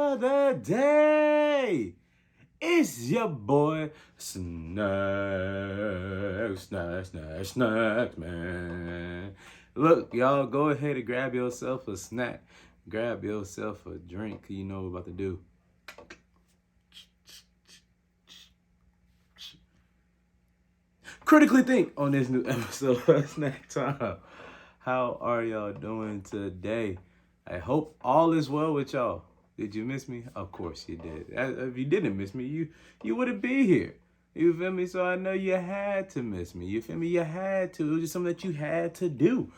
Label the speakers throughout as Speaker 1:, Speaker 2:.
Speaker 1: another day. It's your boy Snaxx, man. Look, y'all, go ahead and grab yourself a snack. Grab yourself a drink. You know what we're about to do. Critically think on this new episode of Snack Time. How are y'all doing today? I hope all is well with y'all. Did you miss me? Of course you did. If you didn't miss me, you wouldn't be here. You feel me? So I know you had to miss me. You feel me? You had to. It was just something that you had to do.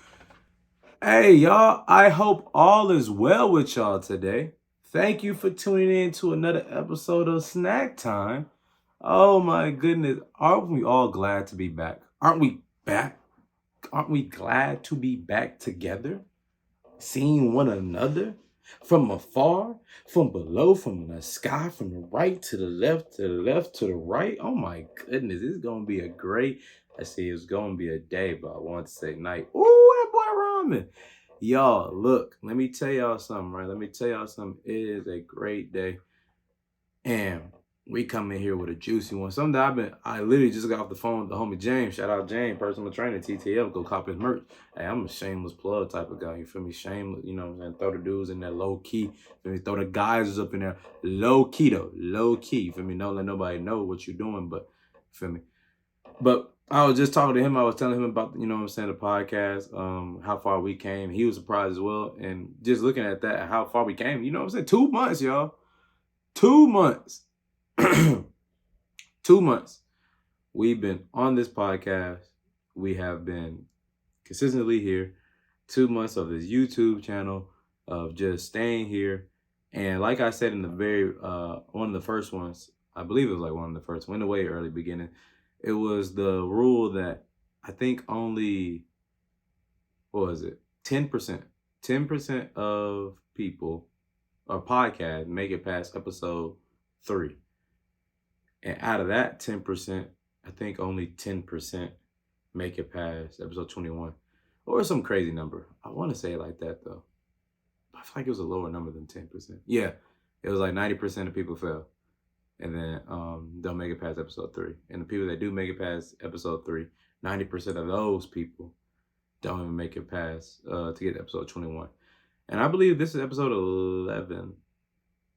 Speaker 1: Hey, y'all. I hope all is well with y'all today. Thank you for tuning in to another episode of Snack Time. Oh my goodness. Aren't we all glad to be back? Aren't we back? Aren't we glad to be back together? Seeing one another from afar, from below, from the sky, from the right to the left, to the left, to the right. Oh my goodness, it's gonna be a great. I see it's gonna be a day, but I want to say night. Ooh, that boy rhyming. Y'all, look, let me tell y'all something, right? Let me tell y'all something. It is a great day. And we come in here with a juicy one. Something that I literally just got off the phone with the homie James. Shout out James, personal trainer, TTL. Go cop his merch. Hey, I'm a shameless plug type of guy. You feel me? Shameless, you know what I'm saying? Throw the dudes in there low key. Feel me? Throw the guys up in there low key though. Low key. You feel me? Don't let nobody know what you're doing, but you feel me? But I was just talking to him. I was telling him about, you know what I'm saying, the podcast, how far we came. He was surprised as well. And just looking at that, how far we came, you know what I'm saying? 2 months, y'all. 2 months. 2 months. We've been on this podcast. We have been consistently here. 2 months of this YouTube channel of just staying here. And like I said in the very one of the first ones, I believe it was like one of the first, in the way early beginning, it was the rule that I think only, what was it? 10%. 10% of people or podcast make it past episode 3. And out of that 10%, I think only 10% make it past episode 21. Or some crazy number. I want to say it like that, though. I feel like it was a lower number than 10%. Yeah, it was like 90% of people fail. And then they'll make it past episode 3. And the people that do make it past episode 3, 90% of those people don't even make it past to get to episode 21. And I believe this is episode 11.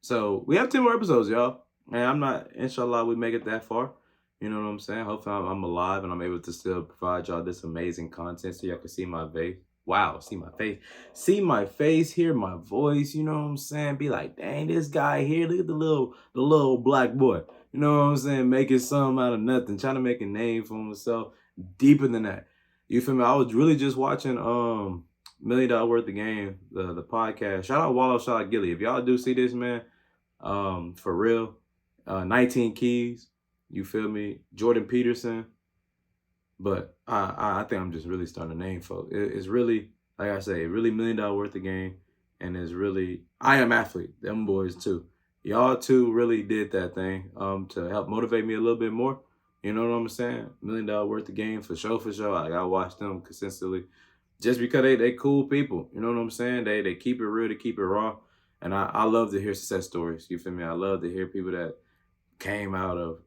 Speaker 1: So we have 10 more episodes, y'all. And I'm not, inshallah, we make it that far. You know what I'm saying? Hopefully I'm alive and I'm able to still provide y'all this amazing content so y'all can see my face. Wow, see my face. See my face, hear my voice, you know what I'm saying? Be like, dang, this guy here, look at the little black boy. You know what I'm saying? Making something out of nothing, trying to make a name for himself deeper than that. You feel me? I was really just watching $1 Million Worth of Game, the podcast. Shout out Wallow, shout out Gilly. If y'all do see this, man, for real, 19 Keys, you feel me? Jordan Peterson. But I think I'm just really starting to name folks. It's really, like I say, really $1 Million Worth of Game. And it's really, I Am Athlete, them boys too. Y'all too really did that thing to help motivate me a little bit more. You know what I'm saying? $1 Million Worth of Game for sure, for sure. I gotta watch them consistently. Just because they cool people. You know what I'm saying? They keep it real, they keep it raw. And I love to hear success stories. You feel me? I love to hear people that came out of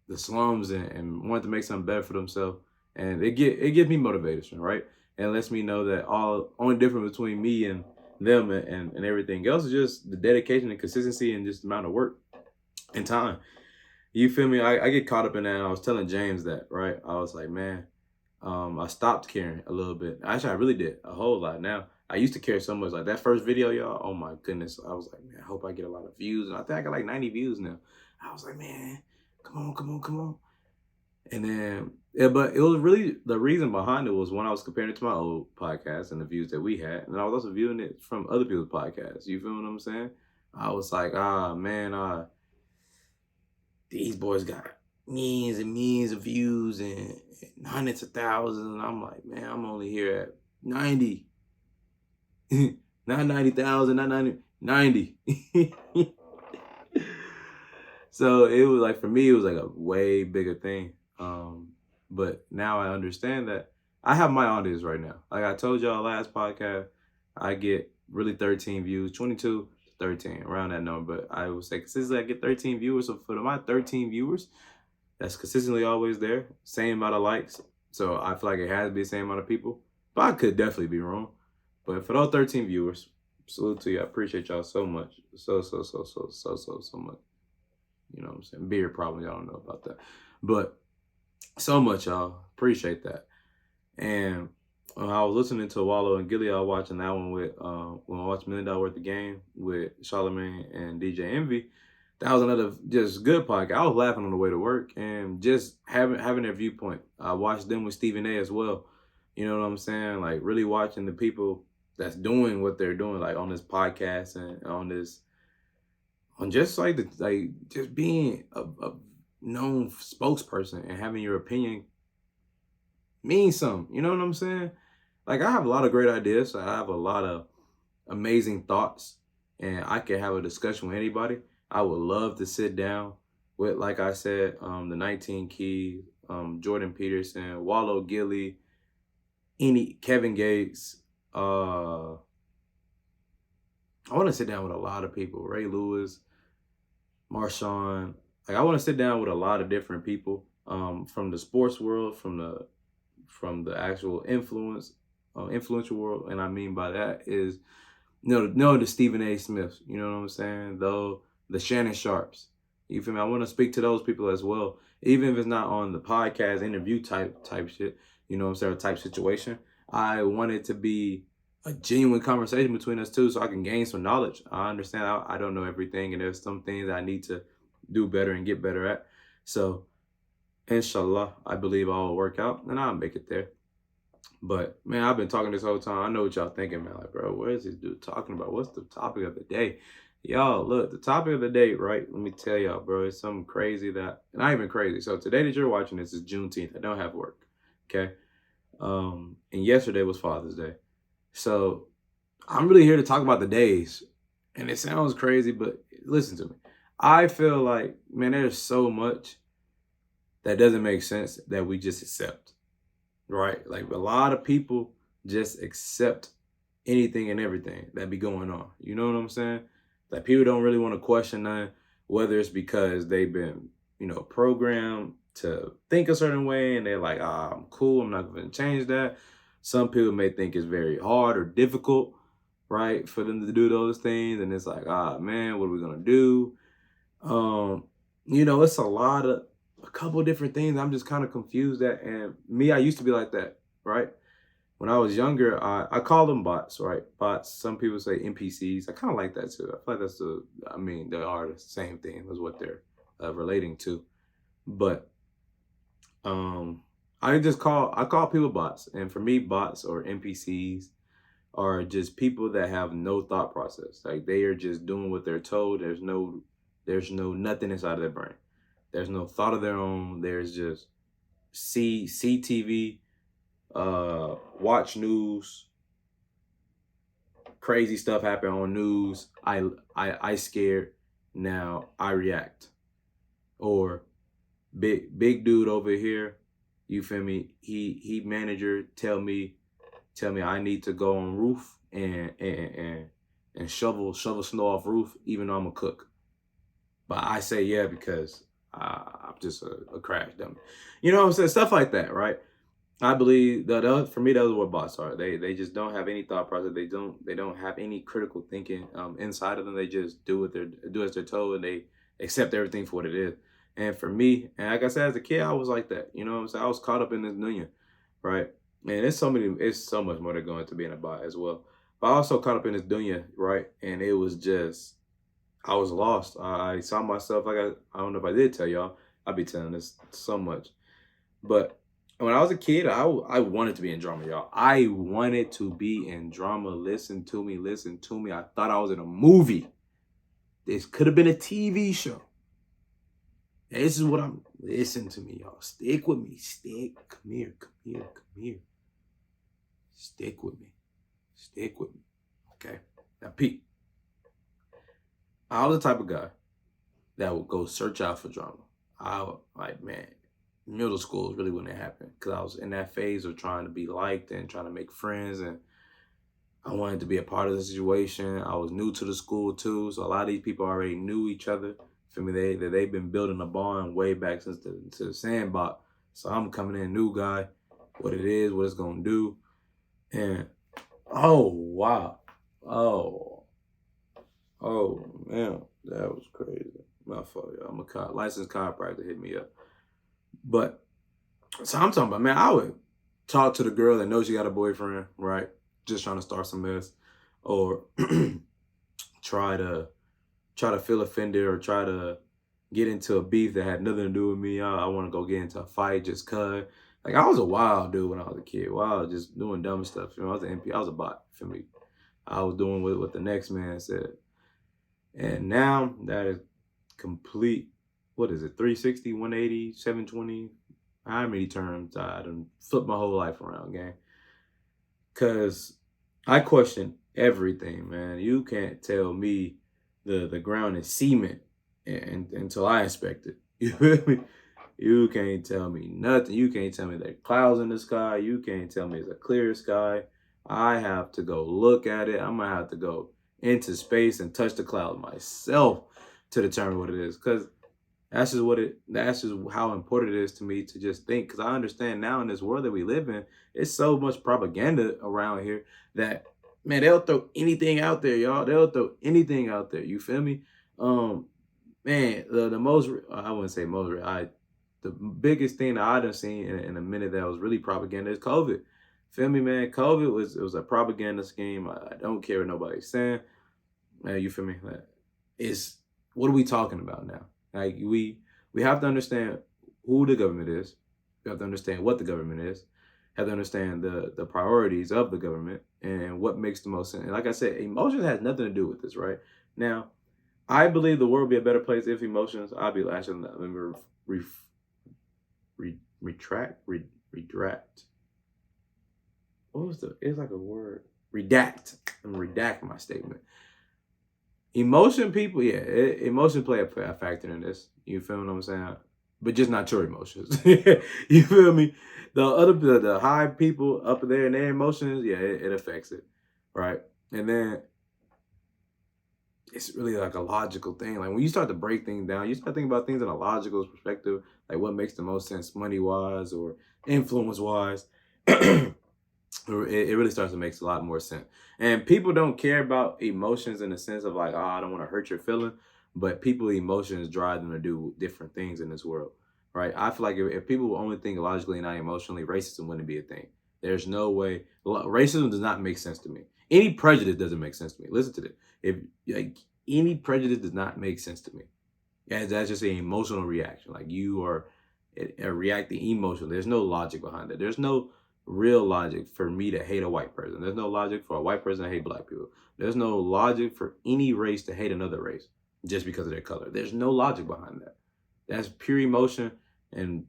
Speaker 1: the slums and wanted to make something better for themselves. And it gives me motivation, right? And it lets me know that only difference between me and them and everything else is just the dedication and consistency and just the amount of work and time. You feel me? I get caught up in that. And I was telling James that, right? I was like, man, I stopped caring a little bit. Actually, I really did a whole lot. Now, I used to care so much. Like that first video, y'all, oh my goodness. I was like, man, I hope I get a lot of views. And I think I got like 90 views now. I was like, man, come on. And then, yeah, but it was really, the reason behind it was when I was comparing it to my old podcast and the views that we had. And I was also viewing it from other people's podcasts. You feel what I'm saying? I was like, man, these boys got millions and millions of views and hundreds of thousands. And I'm like, man, I'm only here at 90. Not 90,000, not 90. So it was like, for me, it was like a way bigger thing. But now I understand that I have my audience right now. Like I told y'all last podcast, I get really 13 views, 22 13, around that number. But I would say consistently I get 13 viewers. So for my 13 viewers, that's consistently always there. Same amount of likes. So I feel like it has to be the same amount of people. But I could definitely be wrong. But for those 13 viewers, salute to you. I appreciate y'all so much. So much. You know what I'm saying? Beard problem, y'all don't know about that. But so much, y'all. Appreciate that. And I was listening to Wallow and Gilly. I was watching that one with when I watched $1 Million Worth of Game with Charlamagne and DJ Envy. That was another just good podcast. I was laughing on the way to work and just having their viewpoint. I watched them with Stephen A as well. You know what I'm saying? Like really watching the people that's doing what they're doing, like on this podcast and on just like just being a known spokesperson and having your opinion mean something. You know what I'm saying? Like I have a lot of great ideas. I have a lot of amazing thoughts, and I can have a discussion with anybody. I would love to sit down with, like I said, the 19 Keys, Jordan Peterson, Wallow Gilly, Kevin Gates. I want to sit down with a lot of people. Ray Lewis, Marshawn. Like I want to sit down with a lot of different people from the sports world, from the actual influential world. And I mean by that is the Stephen A. Smiths. You know what I'm saying? Though the Shannon Sharps. You feel me? I want to speak to those people as well, even if it's not on the podcast interview type shit. You know what I'm saying? Type situation. I want it to be a genuine conversation between us two, so I can gain some knowledge. I understand I don't know everything, and there's some things I need to do better and get better at. So, inshallah, I believe all will work out, and I'll make it there. But man, I've been talking this whole time. I know what y'all thinking, man. Like, bro, what is this dude talking about? What's the topic of the day? Y'all, look, the topic of the day, right? Let me tell y'all, bro, it's something crazy that, not even crazy. So today that you're watching this is Juneteenth. I don't have work, okay? And yesterday was Father's Day. So I'm really here to talk about the days. And it sounds crazy, but listen to me. I feel like, man, there's so much that doesn't make sense that we just accept, right? Like a lot of people just accept anything and everything that be going on. You know what I'm saying? Like people don't really want to question that, whether it's because they've been, programmed to think a certain way and they're like, I'm cool, I'm not going to change that. Some people may think it's very hard or difficult, right, for them to do those things. And it's like, man, what are we going to do? It's a couple different things I'm just kind of confused at. And me, I used to be like that, right? When I was younger, I call them bots, right? Bots. Some people say NPCs. I kind of like that too. I feel like they are the same thing as what they're relating to. But I call people bots. And for me, bots or NPCs are just people that have no thought process. Like they are just doing what they're told. There's no nothing inside of their brain. There's no thought of their own. There's just see TV, watch news, crazy stuff happen on news. I scared, now I react. Or big dude over here, you feel me? He manager tell me I need to go on roof and shovel snow off roof, even though I'm a cook. But I say yeah because I'm just a crash dummy. You know what I'm saying? Stuff like that, right? I believe that for me, those are what bots are. They just don't have any thought process. They don't have any critical thinking inside of them. They just do as they're told, and they accept everything for what it is. And for me, and like I said, as a kid, I was like that. You know what I'm saying? I was caught up in this dunya, right? And it's so much more to go into being a bot as well. But I also caught up in this dunya, right? And it was just, I was lost. I saw myself, like I don't know if I did tell y'all. I'll be telling this so much. But when I was a kid, I wanted to be in drama, y'all. I wanted to be in drama. Listen to me. I thought I was in a movie. This could have been a TV show. This is what listen to me, y'all. Stick with me. Come here. Stick with me. Okay? Now, Pete. I was the type of guy that would go search out for drama. Middle school is really when it happened, because I was in that phase of trying to be liked and trying to make friends, and I wanted to be a part of the situation. I was new to the school too, so a lot of these people already knew each other. For me, they've been building a bond way back since the sandbox. So I'm coming in new guy, what it is, what it's gonna do, and oh wow, oh man, that was crazy. My fault, y'all. I'm a licensed chiropractor. Hit me up, but so I'm talking about, man. I would talk to the girl that knows she got a boyfriend, right? Just trying to start some mess, or try to feel offended or try to get into a beef that had nothing to do with me. I want to go get into a fight just cause. Like I was a wild dude when I was a kid. Wild, just doing dumb stuff. You know, I was an MP. I was a bot for me. I was doing what the next man said, and now that is complete. What is it? 360, 180, 720. How many terms I done flipped my whole life around, gang. Cause I question everything, man. You can't tell me the ground is cement until I inspect it. You feel me? You can't tell me nothing. You can't tell me there are clouds in the sky. You can't tell me it's a clear sky. I have to go look at it. I'm gonna have to go into space and touch the cloud myself to determine what it is. Cause that's just how important it is to me to just think. Because I understand now in this world that we live in, it's so much propaganda around here that, man, they'll throw anything out there, y'all. They'll throw anything out there. You feel me? Um, man, the most, I wouldn't say most, the biggest thing that I done seen in a minute that was really propaganda is COVID. Feel me, man? COVID was a propaganda scheme. I don't care what nobody's saying. You feel me? Like, it's what are we talking about now? Like we have to understand who the government is. We have to understand what the government is. Have to understand the priorities of the government and what makes the most sense. And like I said, emotion has nothing to do with this, right? Now, I believe the world would be a better place if emotions. I'll be actually let me retract. What was the? It's like a word. Redact. I'm redact my statement. Emotion, people, yeah, emotion play a factor in this. You feel what I'm saying? But just not your emotions. You feel me? The high people up there in their emotions, yeah, it affects it, right? And then it's really like a logical thing. Like when you start to break things down, you start thinking about things in a logical perspective, like what makes the most sense money wise or influence wise. It really starts to make a lot more sense. And people don't care about emotions in the sense of like, oh, I don't want to hurt your feeling, but people emotions drive them to do different things in this world, right? I feel like if people would only think logically and not emotionally, racism wouldn't be a thing. There's no way. Racism does not make sense to me. Any prejudice doesn't make sense to me. Listen to this. If like any prejudice does not make sense to me. Yeah, that's just an emotional reaction. Like you are reacting emotionally. There's no logic behind it. There's no real logic for me to hate a white person. There's no logic for a white person to hate black people. There's no logic for any race to hate another race just because of their color. There's no logic behind that. That's pure emotion and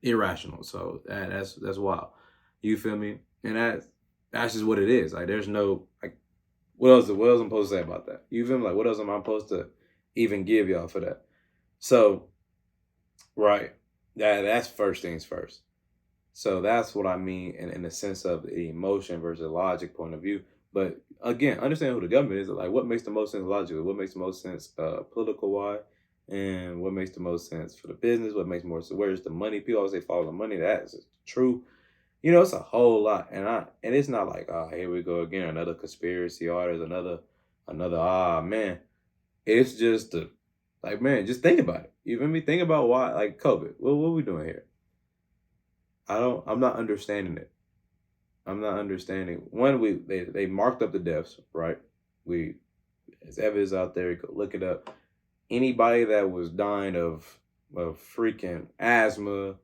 Speaker 1: irrational. So that's wild. You feel me? And that's just what it is. Like there's no like what else I'm supposed to say about that? You feel me? Like what else am I supposed to even give y'all for that? So right. That's first things first. So that's what I mean in the sense of the emotion versus logic point of view. But again, understand who the government is. Like what makes the most sense logically, what makes the most sense political wise, and what makes the most sense for the business, what makes more sense, where's the money? People always say follow the money. That's true. You know, it's a whole lot. And it's not like, oh, here we go again, another conspiracy or there's another man. It's just like, man, just think about it. You feel me? Think about why, like COVID. What are we doing here? I'm not understanding it. I'm not understanding. One, they marked up the deaths, right? As evidence out there, you could look it up. Anybody that was dying of freaking asthma,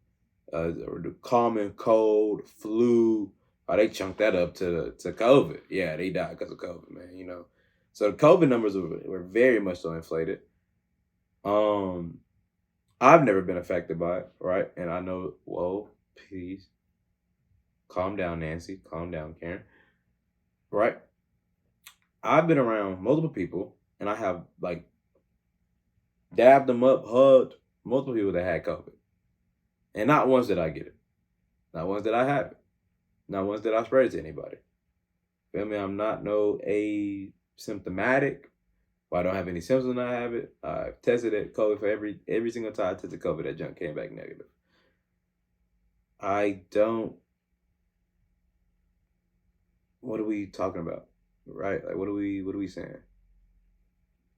Speaker 1: or the common cold, flu, they chunked that up to COVID. Yeah, they died because of COVID, man. You know, so the COVID numbers were very much so inflated. I've never been affected by it, right? And I know, whoa, please. Calm down, Nancy. Calm down, Karen. Right? I've been around multiple people and I have like dabbed them up, hugged multiple people that had COVID. And not once did I get it. Not once did I have it. Not once did I spread it to anybody. Feel me? I'm not no asymptomatic. Well, I don't have any symptoms when I have it. I've tested it COVID for every single time I tested COVID, that junk came back negative. I don't. What are we talking about? Right? Like, what are we saying?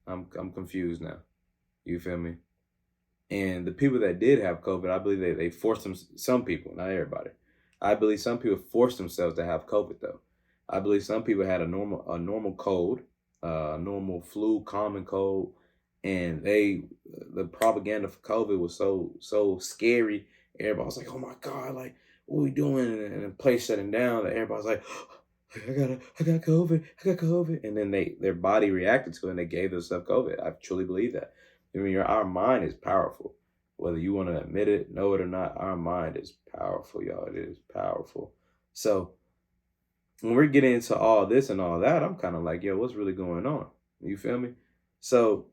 Speaker 1: I'm confused now. You feel me? And the people that did have COVID, I believe they forced some people, not everybody. I believe some people forced themselves to have COVID though. I believe some people had a normal cold, a normal flu, common cold, and the propaganda for COVID was so scary. Everybody was like, "Oh my God, like what are we doing?" And the place shutting down. That everybody was like, I got COVID, I got COVID," and then their body reacted to it and they gave themselves COVID. I truly believe that. I mean, our mind is powerful. Whether you want to admit it, know it or not, our mind is powerful, y'all. It is powerful. So when we're getting into all this and all that, I'm kind of like, yo, what's really going on? You feel me? So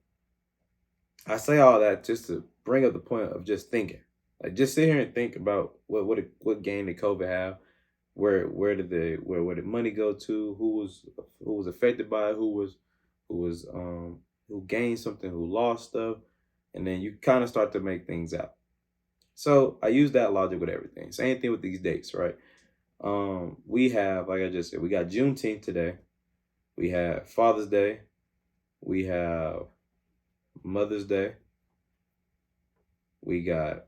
Speaker 1: I say all that just to bring up the point of just thinking. Like just sit here and think about what gain did COVID have? Where did money go to? Who was affected by it? Who gained something? Who lost stuff? And then you kind of start to make things out. So I use that logic with everything. Same thing with these dates, right? We have, like I just said, we got Juneteenth today. We have Father's Day. We have Mother's Day. We got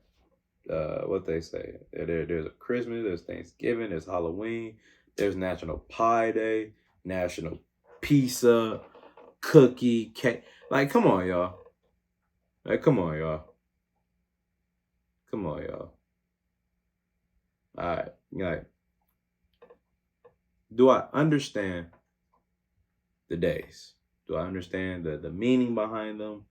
Speaker 1: what they say. There's a Christmas, there's Thanksgiving, there's Halloween, there's National Pie Day, National Pizza, Cookie, Cake. Like, come on, y'all. Like, come on, y'all. Come on, y'all. All right. Like, do I understand the days? Do I understand the meaning behind them?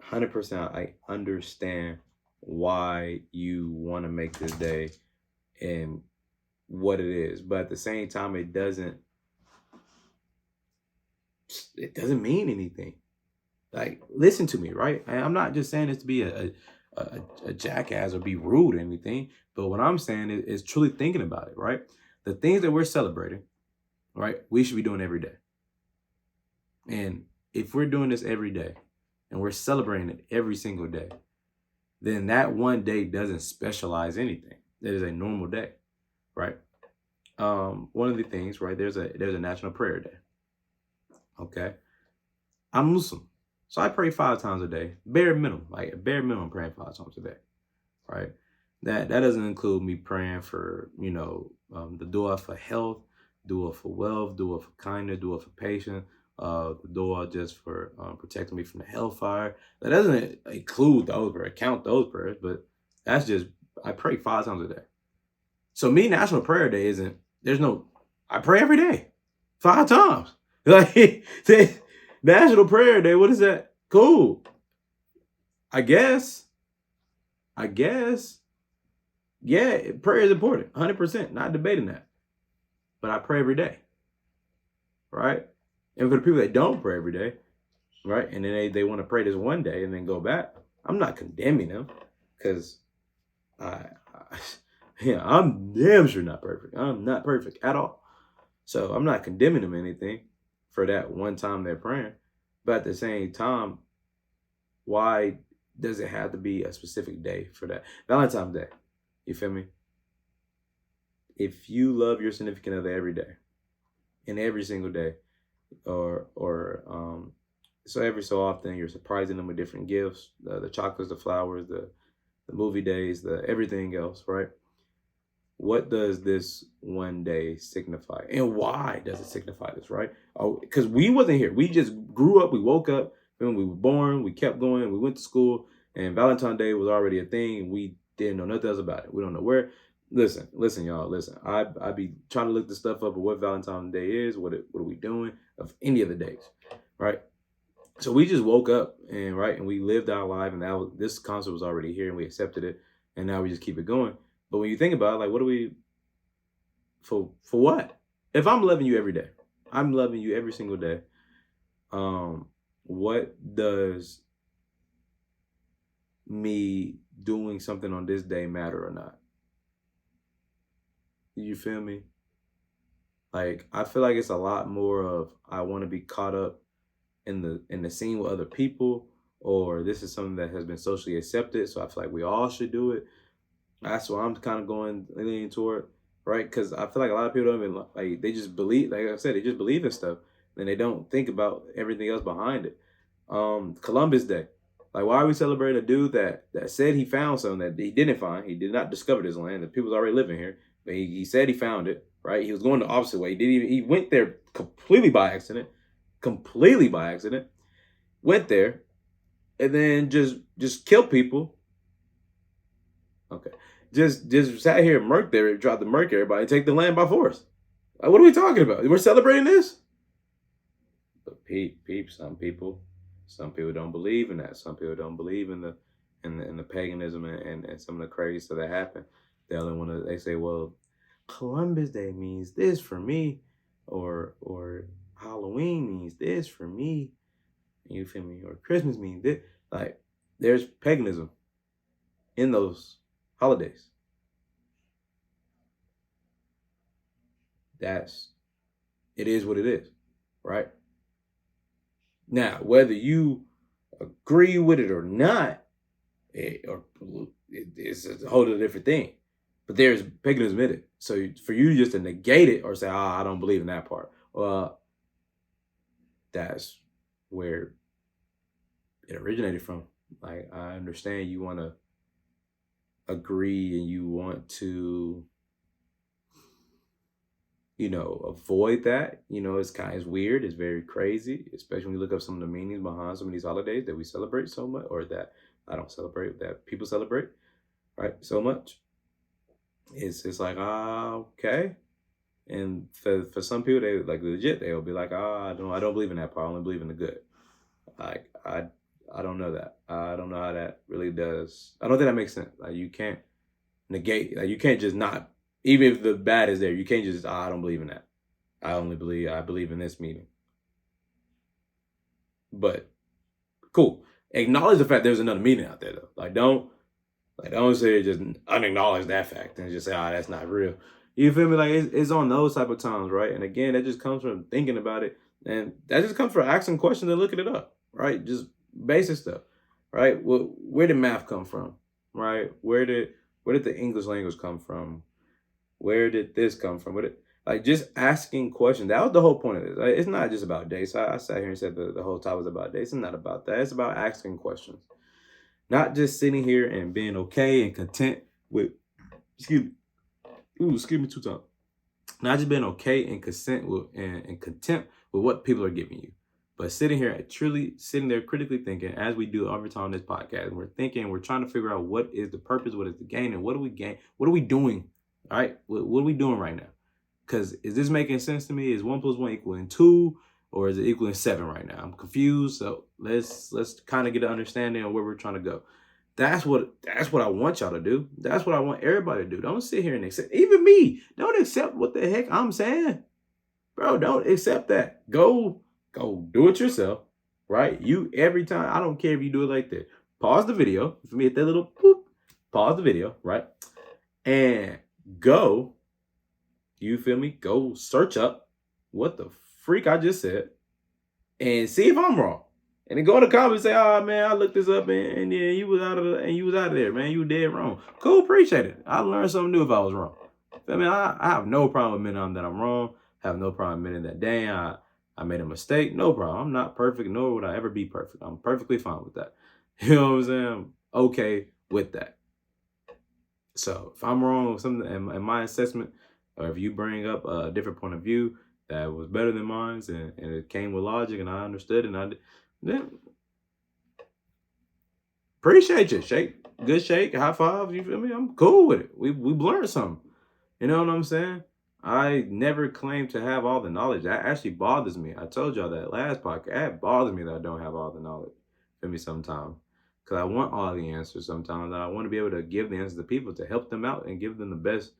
Speaker 1: 100%. I understand why you want to make this day and what it is, but at the same time, it doesn't mean anything. Like, listen to me, right? I'm not just saying this to be a jackass or be rude or anything, but what I'm saying is truly thinking about it, right? The things that we're celebrating, right? We should be doing every day. And if we're doing this every day and we're celebrating it every single day, then that one day doesn't specialize anything. That is a normal day, right? One of the things, right? There's a National Prayer Day. Okay, I'm Muslim, so I pray 5 times a day, bare minimum, like bare minimum, praying 5 times a day, right? That doesn't include me praying for the dua for health, dua for wealth, dua for kindness, dua for patience, the dua just for protecting me from the hellfire. That doesn't include those or count those prayers, but that's just I pray 5 times a day. So me, National Prayer Day isn't. There's no. I pray every day, 5 times. Like National Prayer Day. What is that? Cool. I guess. I guess. Yeah, prayer is important. 100%. Not debating that. But I pray every day. Right? And for the people that don't pray every day, right? And then they want to pray this one day and then go back. I'm not condemning them because I yeah, I'm damn sure not perfect. I'm not perfect at all. So I'm not condemning them anything for that one time they're praying. But at the same time, why does it have to be a specific day for that? Valentine's Day. You feel me? If you love your significant other every day and every single day, or so every so often you're surprising them with different gifts, the chocolates, the flowers, the movie days, the everything else, right? What does this one day signify, and why does it signify this, right? Oh, because we wasn't here. We just grew up. We woke up. When we were born, we kept going. We went to school, and Valentine's Day was already a thing. And we didn't know nothing else about it. We don't know where. Listen, y'all. Listen. I be trying to look the stuff up of what Valentine's Day is. What are we doing of any of the days, right? So we just woke up and we lived our life, and this concept was already here, and we accepted it, and now we just keep it going. But when you think about it, like, what do we for what? If I'm loving you every day, I'm loving you every single day. What does me doing something on this day matter or not? You feel me? Like I feel like it's a lot more of I want to be caught up in the scene with other people, or this is something that has been socially accepted. So I feel like we all should do it. That's what I'm kind of going leaning toward, right? Because I feel like a lot of people don't even like they just believe, like I said, they just believe in stuff, and they don't think about everything else behind it. Columbus Day, like why are we celebrating a dude that said he found something that he didn't find? He did not discover this land. The people's already living here, but he said he found it, right? He was going the opposite way. He didn't even, he went there completely by accident. Went there and then just killed people. Okay. Just sat here and murked there, tried to murk everybody, and take the land by force. Like, what are we talking about? We're celebrating this? But some people don't believe in that. Some people don't believe in the paganism and some of the crazy stuff that happened. They only want to. They say, well, Columbus Day means this for me, or Halloween means this for me. You feel me? Or Christmas means this. Like, there's paganism in those holidays. It is what it is, right? Now, whether you agree with it or not, it's a whole different thing. But there's paganism in it. So for you just to negate it or say, I don't believe in that part, well, that's where it originated from. Like, I understand you want to agree and you want to, avoid that. It's weird. It's very crazy, especially when you look up some of the meanings behind some of these holidays that we celebrate so much, or that I don't celebrate, that people celebrate, right? So much. It's like, okay. And for some people, they like legit, they'll be like, I don't believe in that part. I only believe in the good. Like, I don't know that. I don't know how that really does. I don't think that makes sense. Like, you can't negate, like, you can't just not, even if the bad is there, you can't just, I don't believe in that. I believe in this meaning. But cool. Acknowledge the fact there's another meaning out there though. Don't say just unacknowledge that fact and just say, that's not real. You feel me? Like, it's on those type of times, right? And again, that just comes from thinking about it. And that just comes from asking questions and looking it up, right? Just basic stuff, right? Well, where did math come from, right? Where did the English language come from? Where did this come from? Like, just asking questions. That was the whole point of this. Like, it's not just about dates. I sat here and said the whole time was about dates. It's not about that. It's about asking questions. Not just sitting here and being okay and content with, excuse me 2 times. Not just being okay and consent with and content with what people are giving you, but sitting here and truly sitting there critically thinking, as we do every time on this podcast. We're thinking, we're trying to figure out what is the purpose, what is the gain, and what do we gain? What are we doing? All right, what are we doing right now? Because is this making sense to me? Is 1 + 1 equaling 2, or is it equaling 7 right now? I'm confused. So let's kind of get an understanding of where we're trying to go. That's what I want y'all to do. That's what I want everybody to do. Don't sit here and accept, even me. Don't accept what the heck I'm saying. Bro, don't accept that. Go do it yourself, right? You, every time, I don't care if you do it like that. Pause the video. For me, hit that little boop. Pause the video, right? And go, you feel me? Go search up what the freak I just said and see if I'm wrong. And then go in the comments and say, oh man, I looked this up and yeah, you was out of there, man. You were dead wrong. Cool, appreciate it. I learned something new if I was wrong. I mean, I have no problem admitting that I'm wrong. I have no problem admitting that, dang, I made a mistake. No problem. I'm not perfect, nor would I ever be perfect. I'm perfectly fine with that. You know what I'm saying? I'm okay with that. So if I'm wrong with something in my assessment, or if you bring up a different point of view that was better than mine, and it came with logic and I understood it, then appreciate you. Good shake, high five, you feel me? I'm cool with it. We've learned something. You know what I'm saying? I never claim to have all the knowledge. That actually bothers me. I told y'all that last podcast. It bothers me that I don't have all the knowledge. Feel me? Sometimes. Because I want all the answers sometimes. And I want to be able to give the answers to people to help them out and give them the best,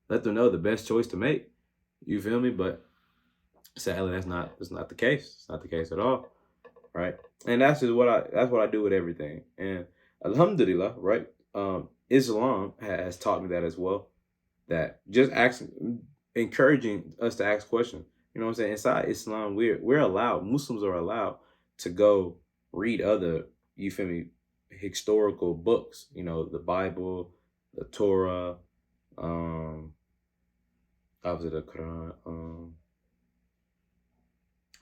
Speaker 1: let them know the best choice to make. You feel me? But sadly, that's not the case. It's not the case at all. Right? And that's what I do with everything. And alhamdulillah, right? Islam has taught me that as well. That just asking, encouraging us to ask questions. You know what I'm saying? Inside Islam, we're allowed, Muslims are allowed to go read other, you feel me, historical books, you know, the Bible, the Torah, um, obviously the Quran.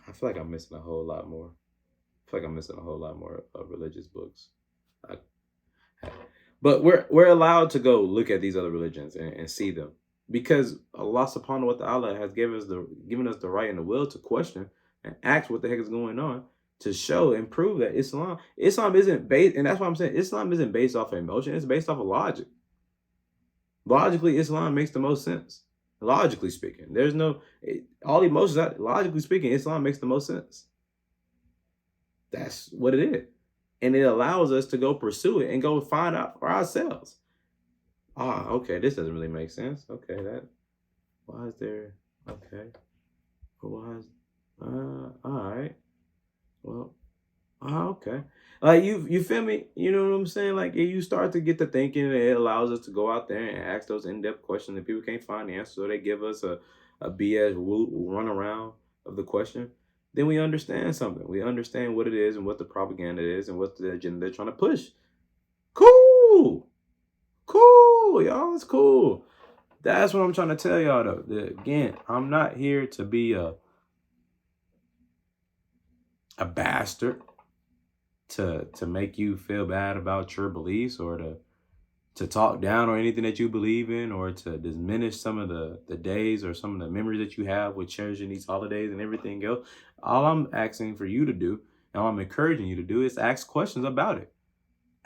Speaker 1: I feel like I'm missing a whole lot more. I feel like I'm missing a whole lot more religious books. I, but we're allowed to go look at these other religions and see them because Allah subhanahu wa ta'ala has given us the right and the will to question and ask what the heck is going on, to show and prove that Islam isn't based, and that's what I'm saying, Islam isn't based off of emotion, it's based off of logic. Logically, Islam makes the most sense. Logically speaking, there's no all emotions. Logically speaking, Islam makes the most sense. That's what it is, and it allows us to go pursue it and go find out for ourselves. Okay, this doesn't really make sense. Okay, why is there? Okay, why is? All right. Well, okay. Like you feel me? You know what I'm saying? Like you start to get to thinking, and it allows us to go out there and ask those in-depth questions that people can't find the answer, so they give us a BS run around of the question. Then we understand something. We understand what it is and what the propaganda is and what the agenda they're trying to push. Cool, cool, y'all. It's cool. That's what I'm trying to tell y'all though. Again, I'm not here to be a bastard, to make you feel bad about your beliefs, or to talk down on anything that you believe in, or to diminish some of the days or some of the memories that you have with cherishing these holidays and everything else. All I'm asking for you to do, and all I'm encouraging you to do, is ask questions about it.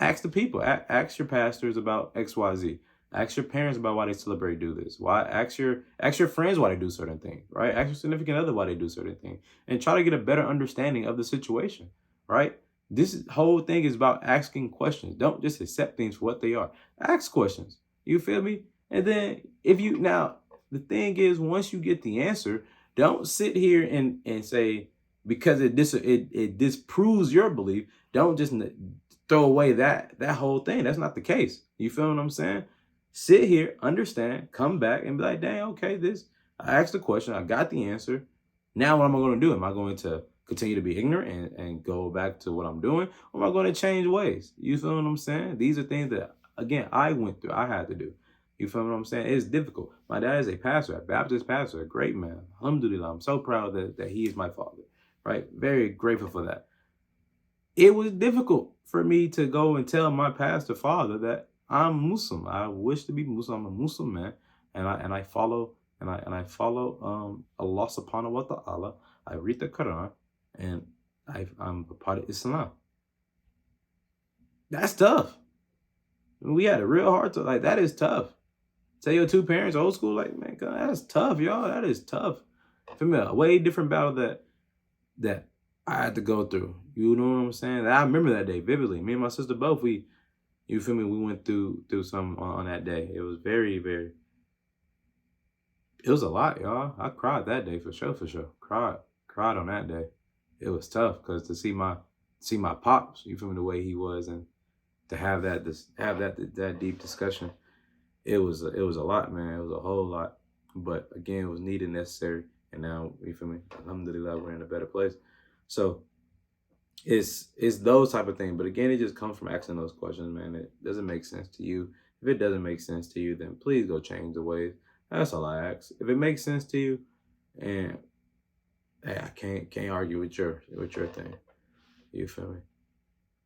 Speaker 1: Ask the people. Ask your pastors about XYZ. Ask your parents about why they celebrate, do this. Why? Ask your friends why they do certain things, right? Ask your significant other why they do certain things, and try to get a better understanding of the situation, right? This whole thing is about asking questions. Don't just accept things for what they are. Ask questions. You feel me? And then the thing is, once you get the answer, don't sit here and say, because it disproves your belief, don't just throw away that whole thing. That's not the case. You feel what I'm saying? Sit here, understand, come back and be like, dang, okay, I asked the question, I got the answer. Now what am I going to do? Am I going to continue to be ignorant and go back to what I'm doing? Or am I going to change ways? You feel what I'm saying? These are things that, again, I went through. I had to do. You feel what I'm saying? It's difficult. My dad is a pastor, a Baptist pastor, a great man. Alhamdulillah. I'm so proud that he is my father, right? Very grateful for that. It was difficult for me to go and tell my pastor father that I'm Muslim. I wish to be Muslim. I'm a Muslim man, and I follow Allah subhanahu wa ta'ala. I read the Quran, and I'm a part of Islam. That's tough. We had a real hard time. Like, that is tough. Tell your two parents, old school, like, man, God, that's tough, y'all. That is tough. For me, a way different battle that I had to go through. You know what I'm saying? I remember that day vividly. Me and my sister both, you feel me, we went through some on that day. It was very, very, it was a lot, y'all. I cried that day for sure. Cried on that day. It was tough because to see my pops, you feel me, the way he was, and to have that deep discussion, it was a lot, man. It was a whole lot. But again, it was needed, necessary, and now, you feel me, alhamdulillah, we're in a better place. So it's those type of things. But again, it just comes from asking those questions, man. It doesn't make sense to you. If it doesn't make sense to you, then please go change the ways. That's all I ask. If it makes sense to you, and hey, I can't argue with your thing. You feel me?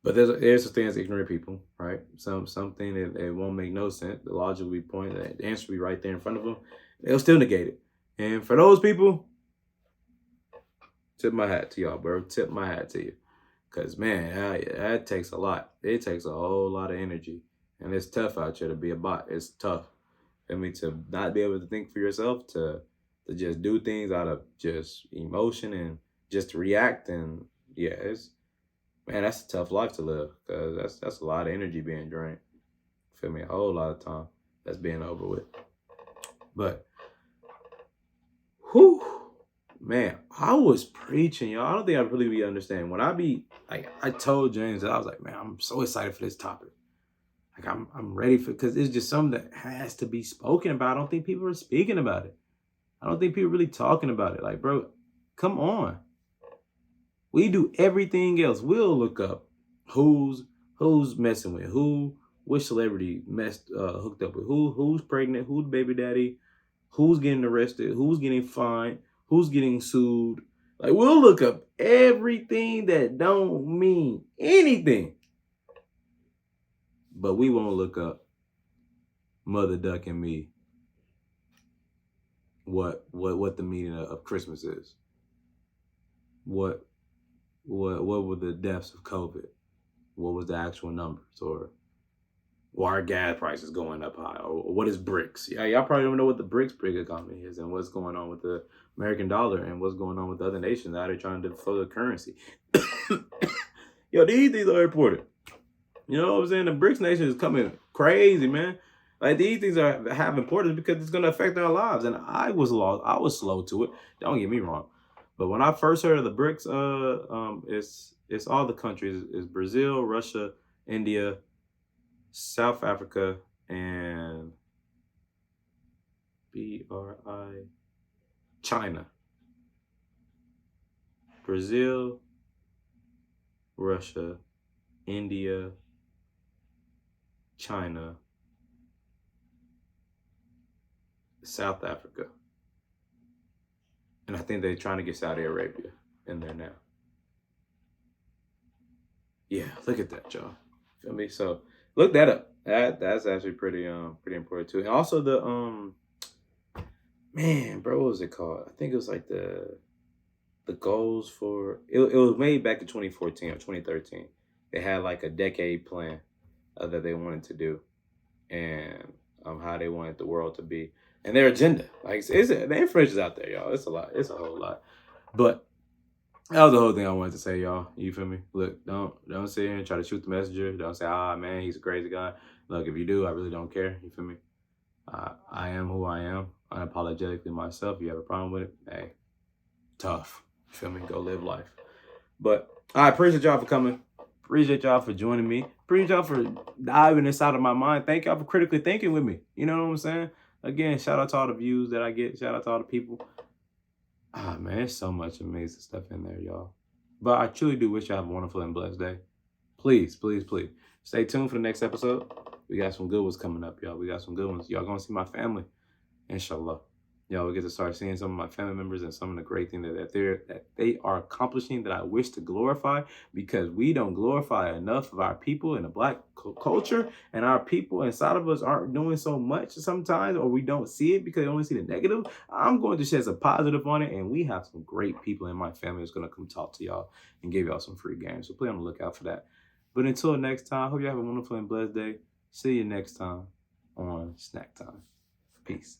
Speaker 1: But there's some things ignorant people, right? Something that it won't make no sense. The logic will be pointed, the answer will be right there in front of them. They'll still negate it. And for those people, tip my hat to y'all, bro. Tip my hat to you. Because, man, that takes a lot. It takes a whole lot of energy. And it's tough out here to be a bot. It's tough. I mean, to not be able to think for yourself, to just do things out of just emotion and just react. And, yeah, man, that's a tough life to live. Because that's a lot of energy being drained. Feel me? A whole lot of time that's being over with. But, whew. Man, I was preaching, y'all. I don't think I really be understanding. When I told James that I was like, man, I'm so excited for this topic. Like, I'm ready because it's just something that has to be spoken about. I don't think people are speaking about it. I don't think people really talking about it. Like, bro, come on. We do everything else. We'll look up who's messing with who, which celebrity hooked up with who's pregnant, who's baby daddy, who's getting arrested, who's getting fined, who's getting sued. Like, we'll look up everything that don't mean anything. But we won't look up Mother Duck and me what the meaning of Christmas is. What were the deaths of COVID? What was the actual numbers? Or why are gas prices going up high? Or what is BRICS? Yeah, y'all probably don't know what the BRICS big economy is and what's going on with the American dollar and what's going on with the other nations out there trying to flow the currency. Yo, these things are important. You know what I'm saying? The BRICS nation is coming crazy, man. Like, these things have importance because it's gonna affect our lives. And I was lost. I was slow to it. Don't get me wrong. But when I first heard of the BRICS, it's all the countries. It's Brazil, Russia, India, South Africa, and China. Brazil, Russia, India, China, South Africa. And I think they're trying to get Saudi Arabia in there now. Yeah, look at that, y'all. Feel me? So look that up. That's actually pretty important too. And also the man, bro, what was it called? I think it was like the goals for it was made back in 2014 or 2013. They had like a decade plan that they wanted to do, and how they wanted the world to be, and their agenda. Like, the information's out there, y'all. It's a lot. It's a whole lot. But that was the whole thing I wanted to say, y'all. You feel me? Look, don't sit here and try to shoot the messenger. Don't say, man, he's a crazy guy. Look, if you do, I really don't care. You feel me? I am who I am, unapologetically myself. You have a problem with it? Hey, tough. You feel me? Go live life. But I appreciate y'all for coming. Appreciate y'all for joining me. Appreciate y'all for diving inside of my mind. Thank y'all for critically thinking with me. You know what I'm saying? Again, shout out to all the views that I get. Shout out to all the people. Man, there's so much amazing stuff in there, y'all. But I truly do wish y'all have a wonderful and blessed day. Please, please, please stay tuned for the next episode. We got some good ones coming up, y'all. We got some good ones. Y'all gonna see my family, inshallah. Y'all will get to start seeing some of my family members and some of the great things that they are accomplishing that I wish to glorify, because we don't glorify enough of our people in the Black culture, and our people inside of us aren't doing so much sometimes, or we don't see it because they only see the negative. I'm going to shed some positive on it, and we have some great people in my family that's going to come talk to y'all and give y'all some free games. So please on the lookout for that. But until next time, hope you have a wonderful and blessed day. See you next time on Snack Time. Peace.